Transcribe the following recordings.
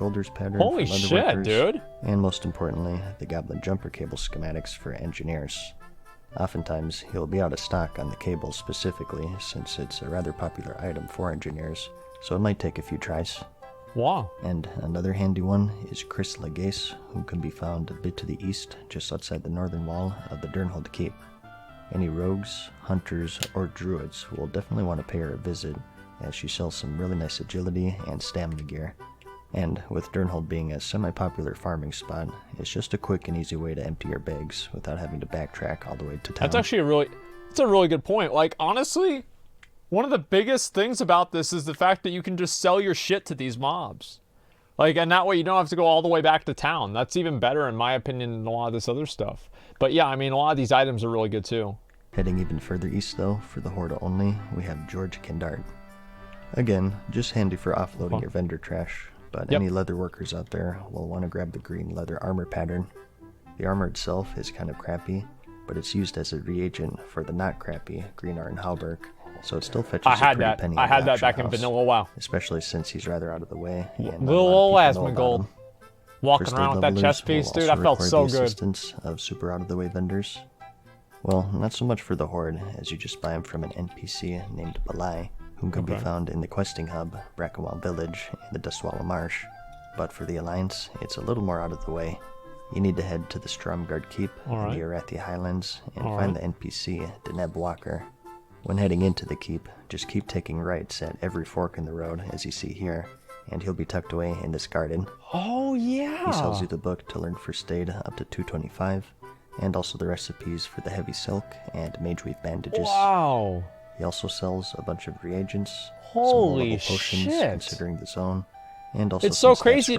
shoulders pattern Holy for leather shit, workers, dude. and most importantly, the Goblin jumper cable schematics for engineers. Oftentimes, he'll be out of stock on the cables specifically, since it's a rather popular item for engineers, so it might take a few tries. Wow. And another handy one is Chris Legace, who can be found a bit to the east, just outside the northern wall of the Durnhold Keep. Any rogues, hunters, or druids will definitely want to pay her a visit, as she sells some really nice agility and stamina gear. And with Durnhold being a semi-popular farming spot, it's just a quick and easy way to empty your bags without having to backtrack all the way to town. That's actually a really good point. Like, honestly, one of the biggest things about this is the fact that you can just sell your shit to these mobs. Like, and that way you don't have to go all the way back to town. That's even better, in my opinion, than a lot of this other stuff. But yeah, I mean, a lot of these items are really good too. Heading even further east, though, for the Horde only, we have George Kendart. Again, just handy for offloading your vendor trash, but any leather workers out there will want to grab the green leather armor pattern. The armor itself is kind of crappy, but it's used as a reagent for the not crappy green Arn Halberg, so it still fetches a pretty penny. I had that back house, in vanilla WoW. especially since he's rather out of the way. And Little old Asmongold Asmongold. Walking around with that chest piece, dude, I felt so good. Assistance of super out of the way vendors. Well, not so much for the Horde, as you just buy them from an NPC named Balai, who can be found in the questing hub, Brackenwall Village, in the Dustwalla Marsh. But for the Alliance, it's a little more out of the way. You need to head to the Stromgard Keep in the Arathi Highlands and find the NPC, Deneb Walker. When heading into the keep, just keep taking rights at every fork in the road, as you see here, and he'll be tucked away in this garden. Oh, yeah. He sells you the book to learn first aid up to 225, and also the recipes for the heavy silk and mageweave bandages. Wow. He also sells a bunch of reagents, Holy some potions shit. considering the zone, and also It's some so crazy.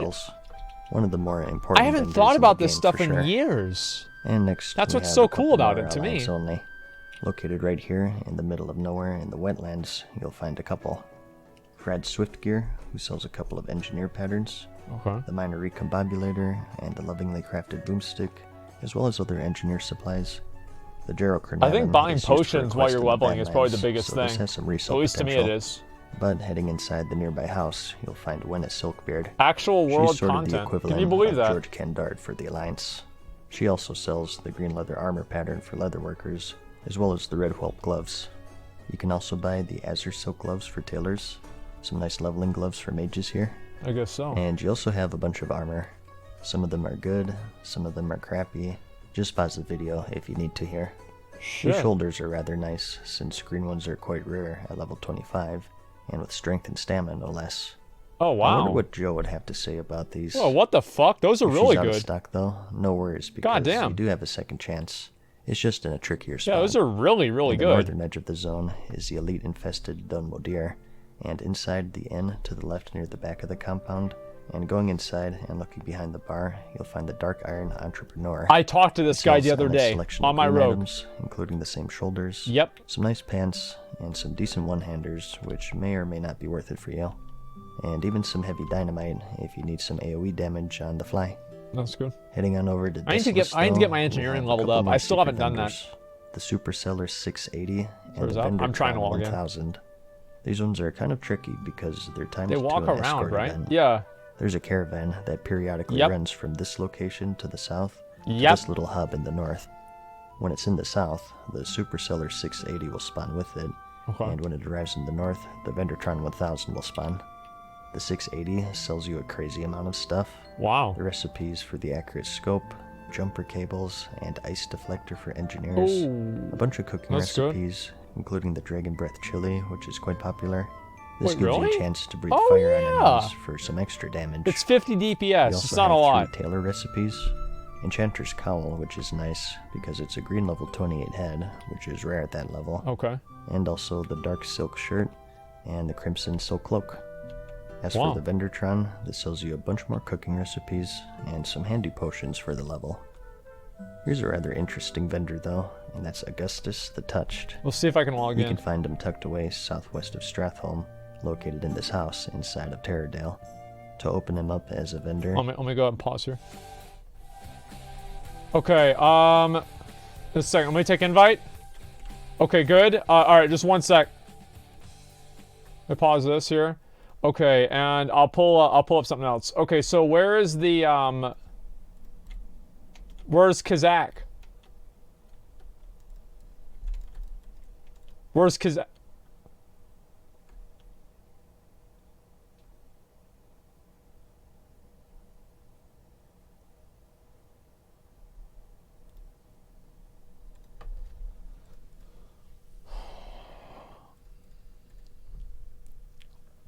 One of the more important I haven't vendors thought in the about this game, stuff for in sure. years. And next, That's we what's have so a couple cool about more it to me. Alliance only. Located right here in the middle of nowhere in the wetlands, you'll find a couple. Frad Swiftgear, who sells a couple of engineer patterns, the Minor Recombobulator, and the lovingly crafted boomstick, as well as other engineer supplies. The Gerald I think buying potions while you're leveling is probably the biggest so thing. This has some resale At least to me it potential. is. But heading inside the nearby house, you'll find Wenna Silkbeard. Actual world She's sort of the content. equivalent Can you believe of that? George Kendart for the Alliance. She also sells the green leather armor pattern for leather workers, as well as the red whelp gloves. You can also buy the Azure silk gloves for tailors, some nice leveling gloves for mages here. I guess so. And you also have a bunch of armor. Some of them are good, some of them are crappy. Just pause the video if you need to here. Shit. These shoulders are rather nice, since green ones are quite rare at level 25, and with strength and stamina no less. Oh, wow. I wonder what Joe would have to say about these. Oh, what the fuck? Those are If really she's out of good. stock though, no worries, because Goddamn. you do have a second chance. It's just in a trickier spot. Yeah, those are really, really On the good. northern edge of the zone is the elite-infested Dunmodir, and inside the inn to the left near the back of the compound, and going inside and looking behind the bar, you'll find the Dark Iron Entrepreneur. I talked to this guy Sells the other a nice day selection on of my green road. items, including the same shoulders, Yep. some nice pants, and some decent one-handers, which may or may not be worth it for you. And even some heavy dynamite if you need some AoE damage on the fly. That's good. Heading on over to I need to get my engineering leveled up. I still haven't done that. The Superseller 680 and Where's the that? Vendor I'm trying to Crown log in. 1000. These ones are kind of tricky because they're timed They to walk an around, escort right? event. Yeah. There's a caravan that periodically Yep. runs from this location to the south to Yep. this little hub in the north. When it's in the south, the Superseller 680 will spawn with it, and when it arrives in the north, the Vendortron 1000 will spawn. The 680 sells you a crazy amount of stuff. Wow. The recipes for the accurate scope, jumper cables, and ice deflector for engineers. Ooh, A bunch of cooking that's good. recipes, including the Dragon Breath Chili, which is quite popular. This Wait, gives you really? a chance to breathe Oh, fire on yeah. enemies for some extra damage. It's 50 We DPS. also It's not a have lot. 3 tailor recipes. Enchanter's Cowl, which is nice because it's a green level 28 head, which is rare at that level. Okay. And also the dark silk shirt and the crimson silk cloak. As Wow. for the Vendortron, this sells you a bunch more cooking recipes and some handy potions for the level. Here's a rather interesting vendor though, and that's Augustus the Touched. We'll see if I can log You in. can find him tucked away southwest of Strathholm, located in this house inside of Terradale. To open him up as a vendor, Let me go ahead and pause here. Okay, just a second. Let me take invite. Okay, good. Alright, just one sec. Let me pause this here. Okay, and I'll pull up something else. Okay, so where is the where's Kazakh? Where's Kazakh?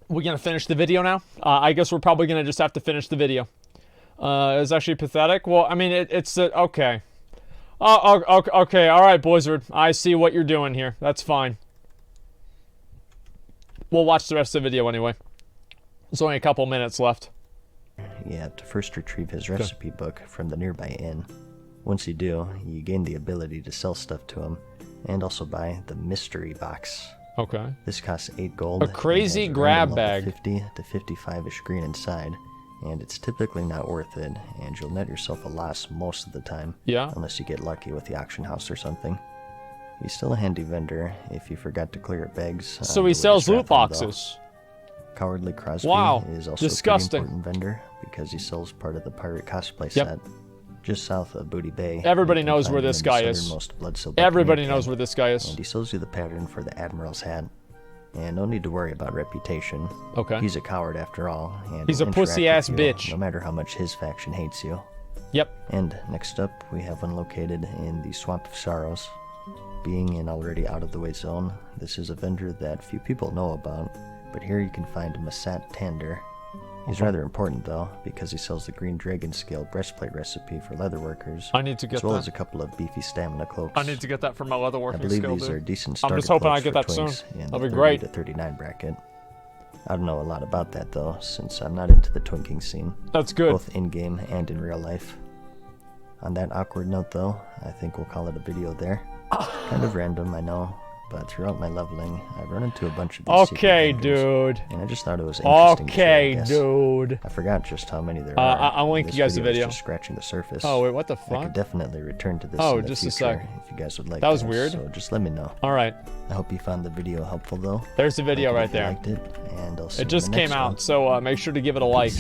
We gonna finish the video now? I guess we're probably gonna just have to finish the video. It's actually pathetic. Well, I mean, it's okay. Okay, all right, Blizzard. I see what you're doing here. That's fine. We'll watch the rest of the video anyway. There's only a couple minutes left. You have to first retrieve his recipe book from the nearby inn. Once you do, you gain the ability to sell stuff to him, and also buy the mystery box. Okay. This costs 8 gold. A crazy and has a grab random bag. 50 to 55-ish green inside, and it's typically not worth it, and you'll net yourself a loss most of the time. Yeah. Unless you get lucky with the auction house or something. He's still a handy vendor if you forgot to clear your bags. So he sells loot boxes. Cowardly Crosby Wow. is also Disgusting. a pretty important vendor because he sells part of the pirate cosplay Yep. set. Just south of Booty Bay. Everybody you can knows find where him this in the guy is. southernmost Bloodsill Everybody Buccaneer knows camp, where this guy is. and he sells you the pattern for the Admiral's hat. And no need to worry about reputation. Okay. He's a coward after all. And He's a will interact pussy-ass with you bitch. No matter how much his faction hates you. Yep. And next up, we have one located in the Swamp of Sorrows. Being an already out-of-the-way zone, this is a vendor that few people know about, but here you can find Masat Tander. He's rather important, though, because he sells the Green Dragon Scale breastplate recipe for leatherworkers, I need to get as well that. as a couple of beefy stamina cloaks. I need to get that for my I leatherworking believe skill, these dude. are decent I'm starter just hoping I cloaks get for that soon. twinks in That'll the be 30 great. to 39 bracket. I don't know a lot about that, though, since I'm not into the twinking scene, That's good. both in-game and in real life. On that awkward note, though, I think we'll call it a video there. Kind of random, I know, but throughout my leveling, I've run into a bunch of these secret Okay, vendors, dude. and I just thought it was interesting to share, I Okay, guess. dude. I forgot just how many there are. I'll link This you guys the is video. just scratching the surface. Oh, wait, what the I fuck? could definitely return to this Oh, in the just a future sec. if you guys would like That was weird. So just let me know. All right. I hope you found the video helpful, though. There's the video Like it right if you there. liked it, and I'll see you It in just the came next out, one. so make sure to give it a like.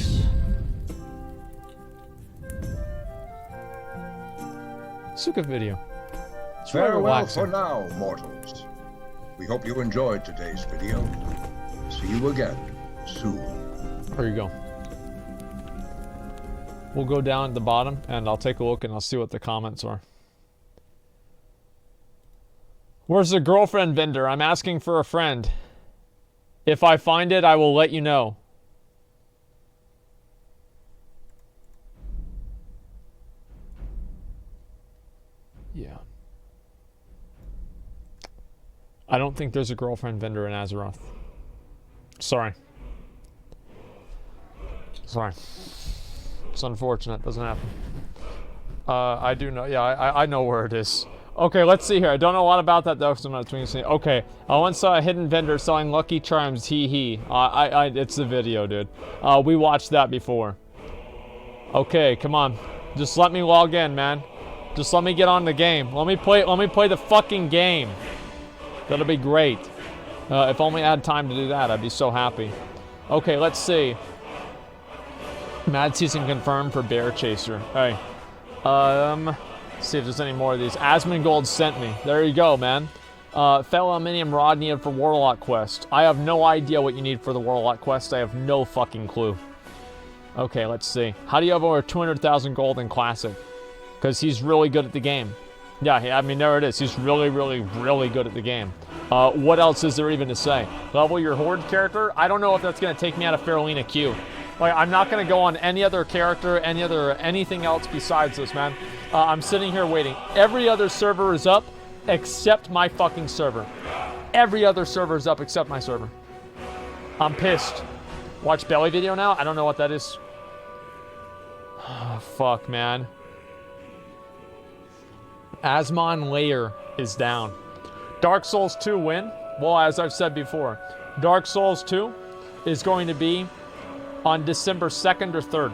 It's a good video. It's really Farewell relaxing. for now, mortals. We hope you enjoyed today's video. See you again soon. There you go. We'll go down at the bottom, and I'll take a look, and I'll see what the comments are. Where's the girlfriend vendor? I'm asking for a friend. If I find it, I will let you know. Yeah. I don't think there's a girlfriend vendor in Azeroth. Sorry. Sorry. It's unfortunate. Doesn't happen. I do know. Yeah, I know where it is. Okay, let's see here. I don't know a lot about that though, because I'm not doing anything. Okay, I once saw a hidden vendor selling Lucky Charms. Hee hee. It's the video, dude. We watched that before. Okay, come on. Just let me log in, man. Just let me get on the game. Let me play the fucking game. That'll be great. If only I had time to do that, I'd be so happy. Okay, let's see. Mad season confirmed for Bear Chaser. Hey. See if there's any more of these. Asmongold sent me. There you go, man. Fellow aluminium rod needed for Warlock quest. I have no idea what you need for the Warlock quest. I have no fucking clue. Okay, let's see. How do you have over 200,000 gold in Classic? Because he's really good at the game. Yeah, I mean, there it is. He's really, really, really good at the game. What else is there even to say? Level your Horde character? I don't know if that's going to take me out of Farolina Q. Like, I'm not going to go on any other character, anything else besides this, man. I'm sitting here waiting. Every other server is up except my fucking server. Every other server is up except my server. I'm pissed. Watch belly video now? I don't know what that is. Oh, fuck, man. Asmon Layer is down. Dark Souls 2 win? Well, as I've said before, Dark Souls 2 is going to be on December 2nd or 3rd.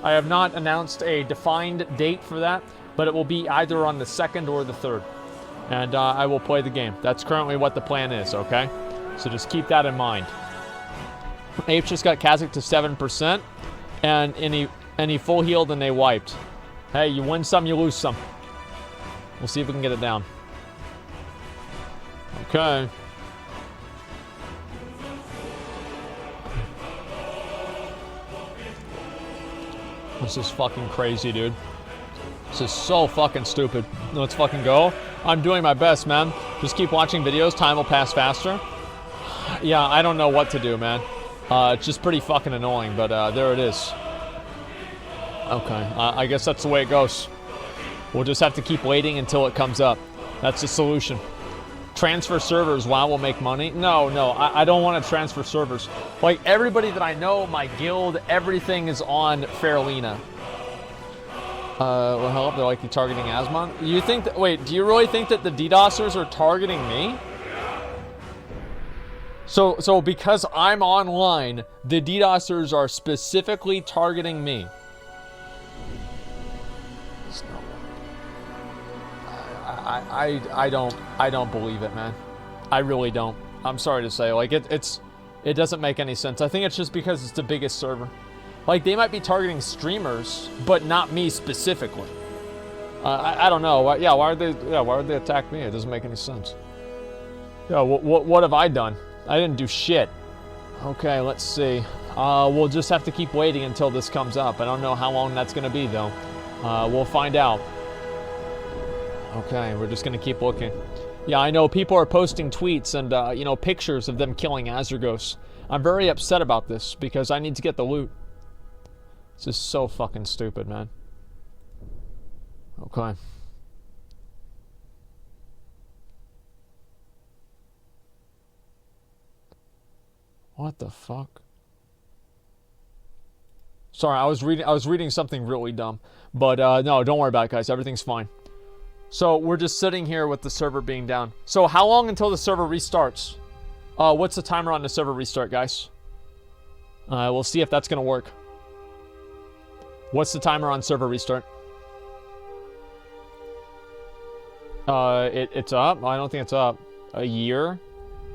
I have not announced a defined date for that, but it will be either on the 2nd or the 3rd. And I will play the game. That's currently what the plan is, okay? So just keep that in mind. Apes just got Kazakh to 7%, and he full healed and they wiped. Hey, you win some, you lose some. We'll see if we can get it down. Okay. This is fucking crazy, dude. This is so fucking stupid. Let's fucking go. I'm doing my best, man. Just keep watching videos. Time will pass faster. Yeah, I don't know what to do, man. It's just pretty fucking annoying, but there it is. Okay, I guess that's the way it goes. We'll just have to keep waiting until it comes up. That's the solution. Transfer servers, WoW will make money. No, I don't want to transfer servers. Like, everybody that I know, my guild, everything is on Faralina. Will help. They're likely targeting Asmon. You think that, wait, do you really think that the DDoSers are targeting me? So because I'm online, the DDoSers are specifically targeting me. I don't believe it, man. I really don't. I'm sorry to say, like, it doesn't make any sense. I think it's just because it's the biggest server. Like, they might be targeting streamers, but not me specifically. I don't know. Why would they attack me? It doesn't make any sense. Yeah, what have I done? I didn't do shit. Okay, let's see. We'll just have to keep waiting until this comes up. I don't know how long that's gonna be, though. We'll find out. Okay, we're just gonna keep looking. Yeah, I know people are posting tweets and, you know, pictures of them killing Azergos. I'm very upset about this because I need to get the loot. This is so fucking stupid, man. Okay. What the fuck? Sorry, I was reading something really dumb. But no, don't worry about it, guys. Everything's fine. So we're just sitting here with the server being down. So how long until the server restarts? What's the timer on the server restart, guys? We'll see if that's gonna work. What's the timer on server restart? It's up? I don't think it's up. A year?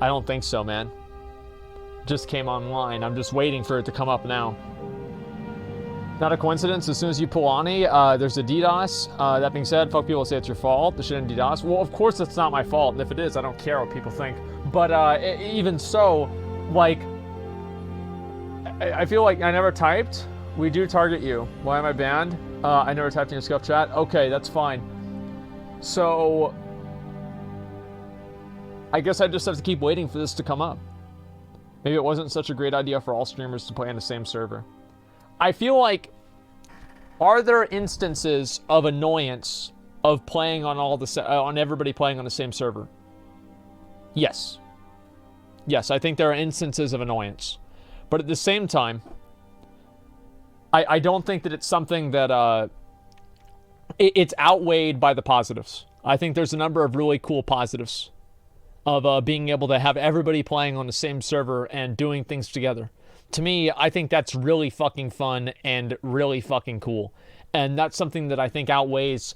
I don't think so, man. Just came online. I'm just waiting for it to come up now. Not a coincidence. As soon as you pull Ani, there's a DDoS. That being said, fuck people say it's your fault. The shit in DDoS. Well, of course it's not my fault. And if it is, I don't care what people think. But even so, like, I feel like I never typed. We do target you. Why am I banned? I never typed in your scuff chat. Okay, that's fine. So I guess I just have to keep waiting for this to come up. Maybe it wasn't such a great idea for all streamers to play on the same server. I feel like, are there instances of annoyance of playing on on everybody playing on the same server? Yes. Yes, I think there are instances of annoyance. But at the same time, I don't think that it's something that it's outweighed by the positives. I think there's a number of really cool positives of being able to have everybody playing on the same server and doing things together. To me, I think that's really fucking fun and really fucking cool. And that's something that I think outweighs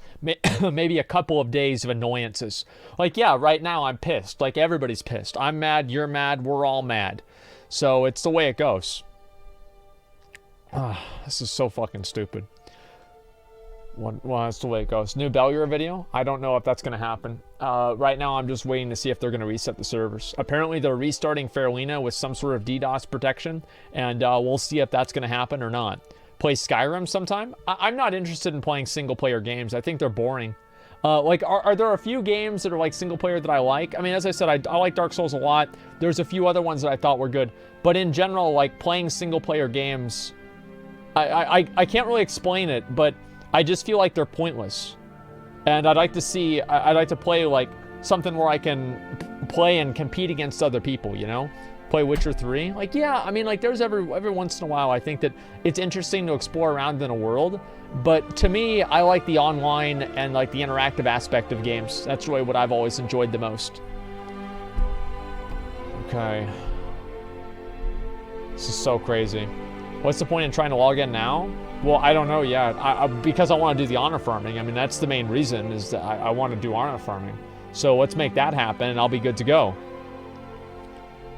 maybe a couple of days of annoyances. Like, yeah, right now I'm pissed. Like, everybody's pissed. I'm mad, you're mad, we're all mad. So it's the way it goes. This is so fucking stupid. Well, that's the way it goes. New Bellier video? I don't know if that's going to happen. Right now, I'm just waiting to see if they're going to reset the servers. Apparently, they're restarting Faralina with some sort of DDoS protection, and we'll see if that's going to happen or not. Play Skyrim sometime? I'm not interested in playing single-player games. I think they're boring. Like, are there a few games that are, like, single-player that I like? I mean, as I said, I like Dark Souls a lot. There's a few other ones that I thought were good. But in general, like, playing single-player games, I can't really explain it, but I just feel like they're pointless. And I'd like to play like something where I can play and compete against other people, you know? Play Witcher 3. Like, yeah, I mean, like, there's every once in a while I think that it's interesting to explore around in a world. But to me, I like the online and like the interactive aspect of games. That's really what I've always enjoyed the most. Okay. This is so crazy. What's the point in trying to log in now? Well, I don't know yet. Because I want to do the honor farming. I mean, that's the main reason, is that I want to do honor farming. So let's make that happen and I'll be good to go.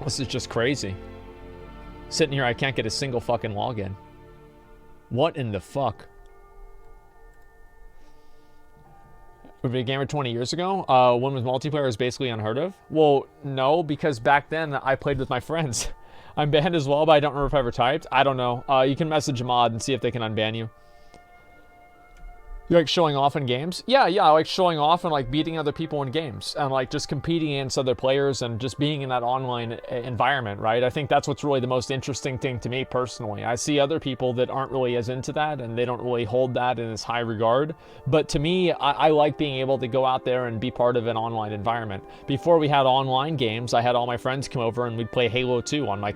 This is just crazy. sitting here, I can't get a single fucking login. What in the fuck? Would be a gamer 20 years ago? When was multiplayer is basically unheard of? Well, no, because back then I played with my friends. I'm banned as well, but I don't remember if I ever typed. I don't know. You can message a mod and see if they can unban you. You like showing off in games? Yeah, I like showing off and like beating other people in games and like just competing against other players and just being in that online environment, right? I think that's what's really the most interesting thing to me personally. I see other people that aren't really as into that and they don't really hold that in as high regard. But to me, I like being able to go out there and be part of an online environment. Before we had online games, I had all my friends come over and we'd play Halo 2 on my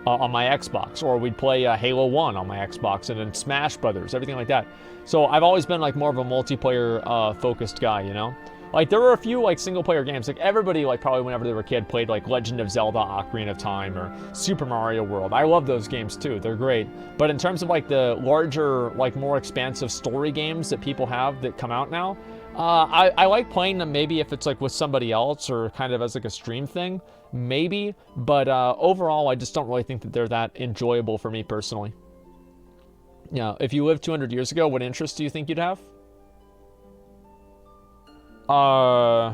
Xbox, or we'd play Halo 1 on my Xbox, and then Smash Brothers, everything like that. So I've always been like more of a multiplayer focused guy, you know? Like there were a few like single player games, like everybody like probably whenever they were a kid played like Legend of Zelda Ocarina of Time or Super Mario World. I love those games too, they're great. But in terms of like the larger, like more expansive story games that people have that come out now, I like playing them maybe if it's like with somebody else or kind of as like a stream thing, maybe. But overall, I just don't really think that they're that enjoyable for me personally. Yeah, if you lived 200 years ago, what interests do you think you'd have? I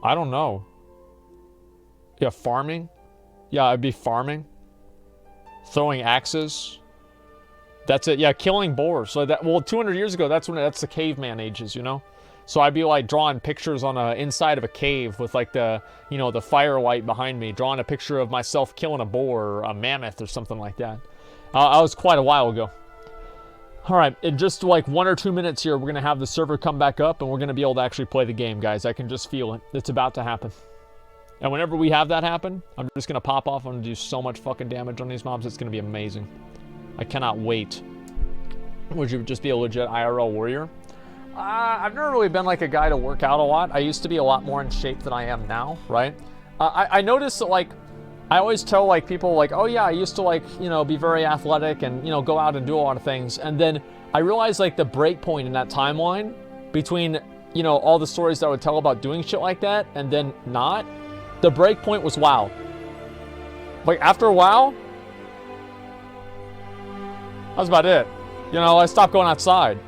don't know. Yeah, farming. Yeah, I'd be farming. Throwing axes. That's it. Yeah, killing boars. So that, well, 200 years ago, that's the caveman ages, you know? So I'd be like drawing pictures on a inside of a cave with like the, you know, the firelight behind me, drawing a picture of myself killing a boar or a mammoth or something like that. I was quite a while ago. All right, in just like 1 or 2 minutes here, we're going to have the server come back up and we're going to be able to actually play the game, guys. I can just feel it. It's about to happen. And whenever we have that happen, I'm just going to pop off and do so much fucking damage on these mobs. It's going to be amazing. I cannot wait. Would you just be a legit IRL warrior? I've never really been like a guy to work out a lot. I used to be a lot more in shape than I am now, right? I noticed that like, I always tell like people like, oh yeah, I used to like, you know, be very athletic and, you know, go out and do a lot of things. And then I realized like the break point in that timeline between, you know, all the stories that I would tell about doing shit like that and then not, the break point was WoW. Like after a while, that was about it. You know, I stopped going outside.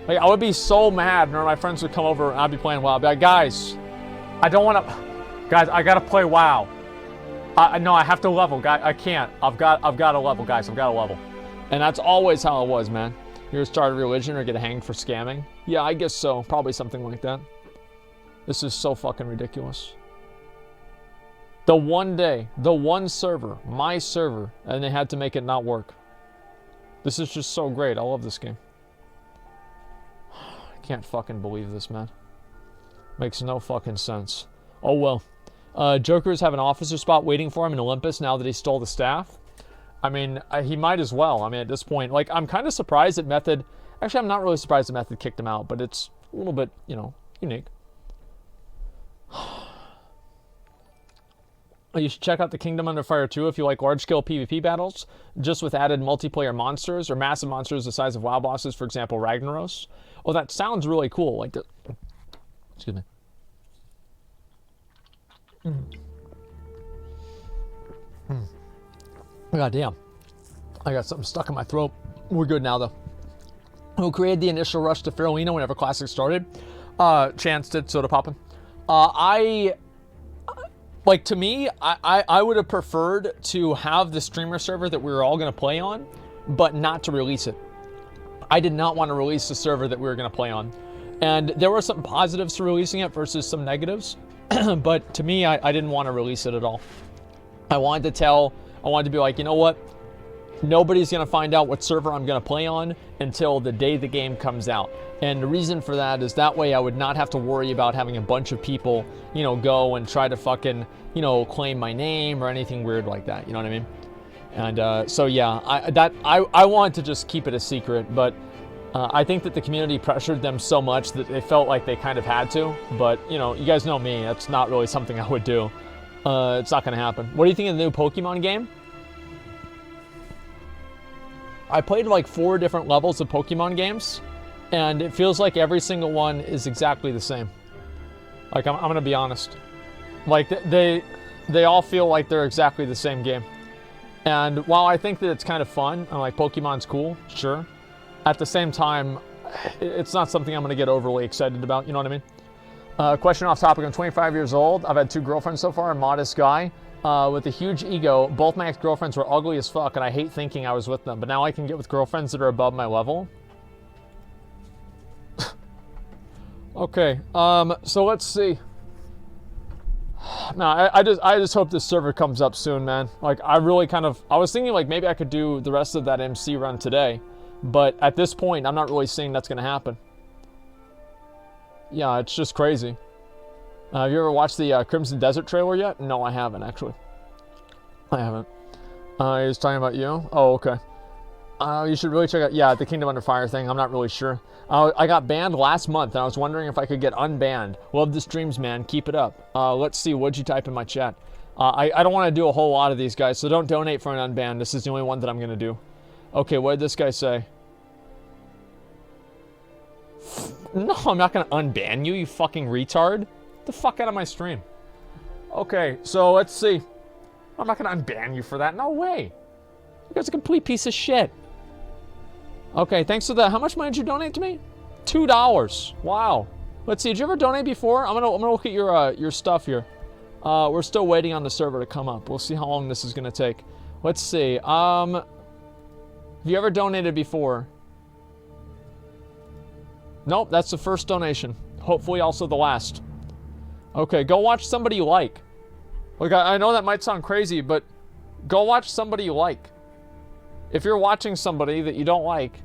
Like, I would be so mad when my friends would come over and I'd be playing WoW. I'd be like, guys, I don't want to... Guys, I got to play WoW. No, I have to level. Guys, I can't. I've got to level, guys. I've got to level. And that's always how it was, man. You're to start a religion or get hanged for scamming? Yeah, I guess so. Probably something like that. This is so fucking ridiculous. The one day, the one server, my server, and they had to make it not work. This is just so great. I love this game. I can't fucking believe this, man. Makes no fucking sense. Oh well. Joker's have an officer spot waiting for him in Olympus now that he stole the staff. I mean, he might as well. I mean, at this point, like, I'm kind of surprised that Method... Actually, I'm not really surprised that Method kicked him out, but it's a little bit, you know, unique. You should check out the Kingdom Under Fire 2 if you like large-scale PvP battles, just with added multiplayer monsters or massive monsters the size of WoW bosses, for example, Ragnaros. Well, that sounds really cool. Like, excuse me. God damn. I got something stuck in my throat. We're good now, though. Who created the initial rush to Farolina whenever Classic started? Chance did, Soda Poppin'. Like, to me, I would have preferred to have the streamer server that we were all going to play on, but not to release it. I did not want to release the server that we were going to play on. And there were some positives to releasing it versus some negatives. But to me, I didn't want to release it at all. I wanted to be like, you know what? Nobody's going to find out what server I'm going to play on until the day the game comes out. And the reason for that is that way I would not have to worry about having a bunch of people, you know, go and try to fucking, you know, claim my name or anything weird like that. You know what I mean? And so, yeah, I wanted to just keep it a secret, but I think that the community pressured them so much that they felt like they kind of had to. But, you know, you guys know me. That's not really something I would do. It's not going to happen. What do you think of the new Pokemon game? I played like 4 different levels of Pokemon games, and it feels like every single one is exactly the same. Like, I'm gonna be honest. Like, they all feel like they're exactly the same game. And while I think that it's kind of fun, and like Pokemon's cool, sure, at the same time, it's not something I'm gonna get overly excited about, you know what I mean? Question off topic, I'm 25 years old. I've had 2 girlfriends so far, a modest guy with a huge ego. Both my ex-girlfriends were ugly as fuck, and I hate thinking I was with them. But now I can get with girlfriends that are above my level. Okay, so let's see. No, I just hope this server comes up soon, man. Like, I really kind of... I was thinking, like, maybe I could do the rest of that MC run today. But at this point, I'm not really seeing that's going to happen. Yeah, it's just crazy. Have you ever watched the Crimson Desert trailer yet? No, I haven't, actually. I haven't. He was talking about you? Oh, okay. You should really check out... Yeah, the Kingdom Under Fire thing. I'm not really sure. I got banned last month, and I was wondering if I could get unbanned. Love the streams, man. Keep it up. Let's see. What'd you type in my chat? I don't want to do a whole lot of these guys, so don't donate for an unban. This is the only one that I'm going to do. Okay, what did this guy say? No, I'm not going to unban you, you fucking retard. Get the fuck out of my stream. Okay, so let's see. I'm not going to unban you for that. No way. You guys are a complete piece of shit. Okay, thanks for that. How much money did you donate to me? $2. Wow. Let's see. Did you ever donate before? I'm gonna look at your stuff here. We're still waiting on the server to come up. We'll see how long this is gonna take. Let's see. Have you ever donated before? Nope, that's the first donation. Hopefully also the last. Okay, go watch somebody you like. Like, I know that might sound crazy, but go watch somebody you like. If you're watching somebody that you don't like,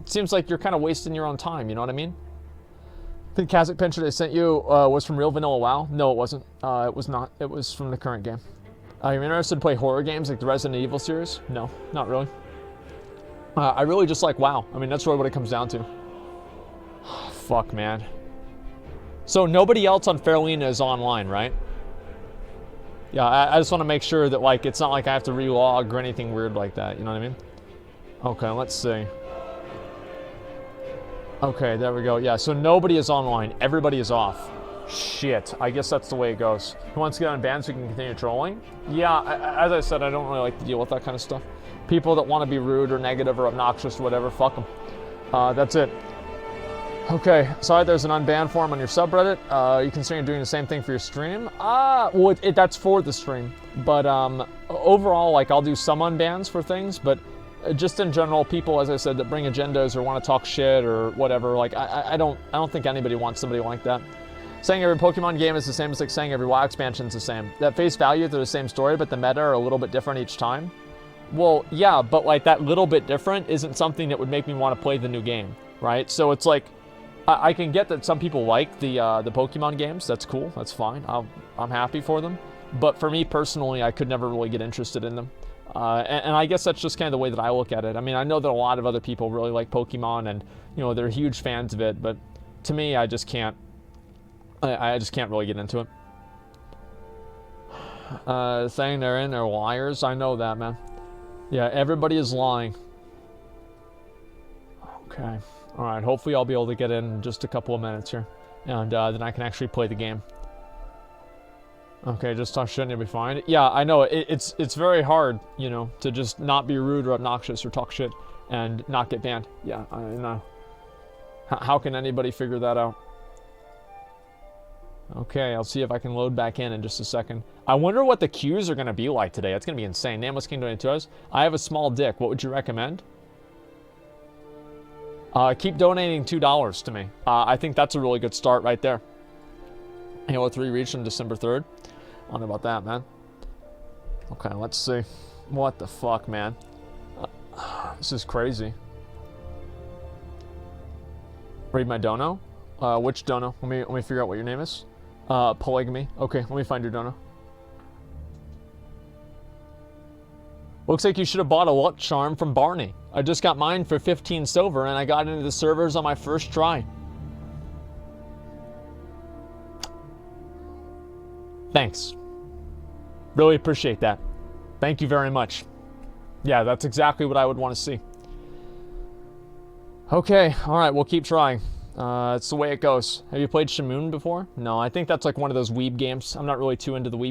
it seems like you're kind of wasting your own time, you know what I mean? The Kazakh picture they sent you was from Real Vanilla WoW? No, it wasn't. It was not. It was from the current game. Are you interested to play horror games like the Resident Evil series? No, not really. I really just like WoW. I mean, that's really what it comes down to. Fuck, man. So nobody else on Fairlena is online, right? Yeah, I just want to make sure that, like, it's not like I have to relog or anything weird like that, you know what I mean? Okay, let's see. Okay, there we go. Yeah, so nobody is online. Everybody is off. Shit, I guess that's the way it goes. Who wants to get unbanned so we can continue trolling? Yeah, as I said, I don't really like to deal with that kind of stuff. People that want to be rude or negative or obnoxious or whatever, fuck them. That's it. Okay, sorry, there's an unbanned form on your subreddit. You considering doing the same thing for your stream? Well, that's for the stream. But overall, like, I'll do some unbans for things, but just in general, people, as I said, that bring agendas or want to talk shit or whatever, like, I don't think anybody wants somebody like that. Saying every Pokemon game is the same is like saying every WoW expansion is the same. At face value, they're the same story, but the meta are a little bit different each time. Well, yeah, but like that little bit different isn't something that would make me want to play the new game, right? So it's like, I can get that some people like the Pokemon games. That's cool. That's fine. I'm happy for them. But for me personally, I could never really get interested in them. And I guess that's just kind of the way that I look at it. I mean, I know that a lot of other people really like Pokemon and, you know, they're huge fans of it. But to me, I just can't. I just can't really get into it. Saying they're in, they're liars. I know that, man. Yeah, everybody is lying. Okay. All right, hopefully I'll be able to get in just a couple of minutes here. And then I can actually play the game. Okay, just talk shit and you'll be fine. Yeah, I know, it's very hard, you know, to just not be rude or obnoxious or talk shit and not get banned. Yeah, I know. How can anybody figure that out? Okay, I'll see if I can load back in just a second. I wonder what the queues are going to be like today. It's going to be insane. Nameless King 22 hours. I have a small dick. What would you recommend? Keep donating $2 to me. I think that's a really good start right there. Halo 3 reached on December 3rd. I don't know about that, man. Okay, let's see. What the fuck, man? This is crazy. Read my dono? Which dono? Let me figure out what your name is. Polygamy. Okay, let me find your dono. Looks like you should have bought a luck charm from Barney. I just got mine for 15 silver and I got into the servers on my first try. Thanks. Really appreciate that. Thank you very much. Yeah, that's exactly what I would want to see. Okay, alright, we'll keep trying. It's the way it goes. Have you played Shamoon before? No, I think that's like one of those weeb games. I'm not really too into the weeb